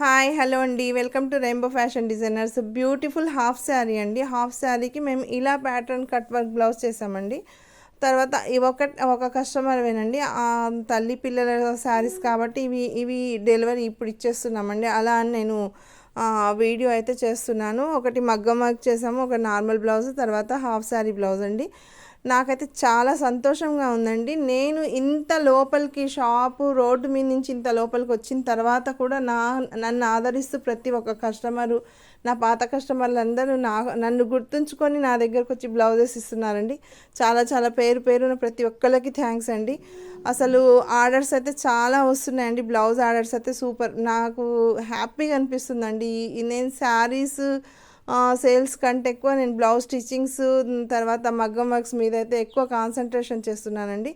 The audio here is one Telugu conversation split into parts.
హాయ్ హలో అండి, welcome to rainbow fashion designers. Beautiful half sari అండి. హాఫ్ శారీకి మేము ఇలా ప్యాటర్న్ కట్ వర్క్ బ్లౌజ్ చేసామండి. తర్వాత ఇవి ఒక కస్టమర్వేనండి. తల్లి పిల్లల శారీస్ కాబట్టి ఇవి డెలివరీ ఇప్పుడు ఇచ్చేస్తున్నామండి. అలా అని నేను వీడియో అయితే చేస్తున్నాను. ఒకటి మగ్గం వర్క్ చేసాము, ఒక నార్మల్ బ్లౌజ్, తర్వాత హాఫ్ శారీ బ్లౌజ్ అండి. నాకైతే చాలా సంతోషంగా ఉందండి. నేను ఇంత లోపలికి షాపు రోడ్డు మీద నుంచి ఇంత లోపలికి వచ్చిన తర్వాత కూడా నన్ను ఆదరిస్తూ ప్రతి ఒక్క కస్టమరు, నా పాత కస్టమర్లు అందరూ నన్ను గుర్తుంచుకొని నా దగ్గరకు వచ్చి బ్లౌజెస్ ఇస్తున్నారండి. చాలా చాలా పేరున ప్రతి ఒక్కరికి థ్యాంక్స్ అండి. అసలు ఆర్డర్స్ అయితే చాలా వస్తున్నాయండి. బ్లౌజ్ ఆర్డర్స్ అయితే సూపర్. నాకు హ్యాపీగా అనిపిస్తుందండి. నేను శారీస్ సేల్స్ కంటే ఎక్కువ నేను బ్లౌజ్ స్టిచ్చింగ్స్, తర్వాత మగ్గం వర్క్స్ మీద అయితే ఎక్కువ కాన్సన్ట్రేషన్ చేస్తున్నానండి.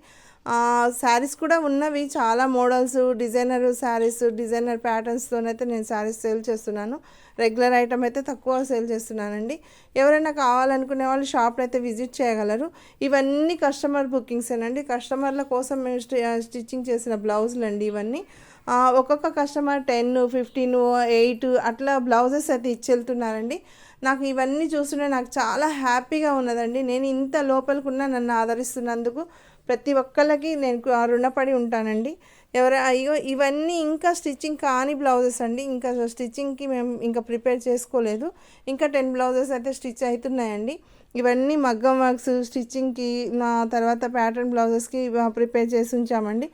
శారీస్ కూడా ఉన్నవి చాలా మోడల్స్, డిజైనర్ శారీస్, డిజైనర్ ప్యాటర్న్స్తోనైతే నేను శారీస్ సేల్ చేస్తున్నాను. రెగ్యులర్ ఐటమ్ అయితే తక్కువ సేల్ చేస్తున్నానండి. ఎవరైనా కావాలనుకునే వాళ్ళు షాప్ని అయితే విజిట్ చేయగలరు. ఇవన్నీ కస్టమర్ బుకింగ్సేనండి. కస్టమర్ల కోసం మేము స్టిచ్చింగ్ చేసిన బ్లౌజులు అండి ఇవన్నీ. ఒక్కొక్క కస్టమర్ 10, 15, 8 అట్లా బ్లౌజెస్ అయితే ఇచ్చెళ్తున్నారండి. నాకు ఇవన్నీ చూస్తుంటే నాకు చాలా హ్యాపీగా ఉన్నదండి. నేను ఇంత లోపలికున్న నన్ను ఆదరిస్తున్నందుకు ప్రతి ఒక్కళ్ళకి నేను రుణపడి ఉంటానండి. అయ్యో ఇవన్నీ ఇంకా స్టిచ్చింగ్ కాని బ్లౌజెస్ అండి. ఇంకా స్టిచ్చింగ్కి మేము ఇంకా ప్రిపేర్ చేసుకోలేదు. ఇంకా 10 బ్లౌజెస్ అయితే స్టిచ్ అవుతున్నాయండి. ఇవన్నీ మగ్గం వర్క్స్ స్టిచ్చింగ్కి, నా తర్వాత ప్యాటర్న్ బ్లౌజెస్కి ప్రిపేర్ చేసి ఉంచామండి.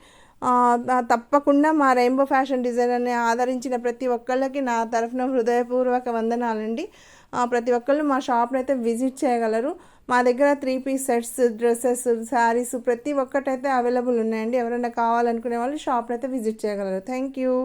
తప్పకుండా మా రెయిన్బో ఫ్యాషన్ డిజైనర్ని ఆదరించిన ప్రతి ఒక్కళ్ళకి నా తరఫున హృదయపూర్వక వందనాలండి. ప్రతి ఒక్కళ్ళు మా షాప్ని అయితే విజిట్ చేయగలరు. మా దగ్గర 3 పీస్ సెట్స్, డ్రెస్సెస్, శారీస్ ప్రతి ఒక్కటైతే అవైలబుల్ ఉన్నాయండి. ఎవరైనా కావాలనుకునే వాళ్ళు షాప్ని అయితే విజిట్ చేయగలరు. Thank you.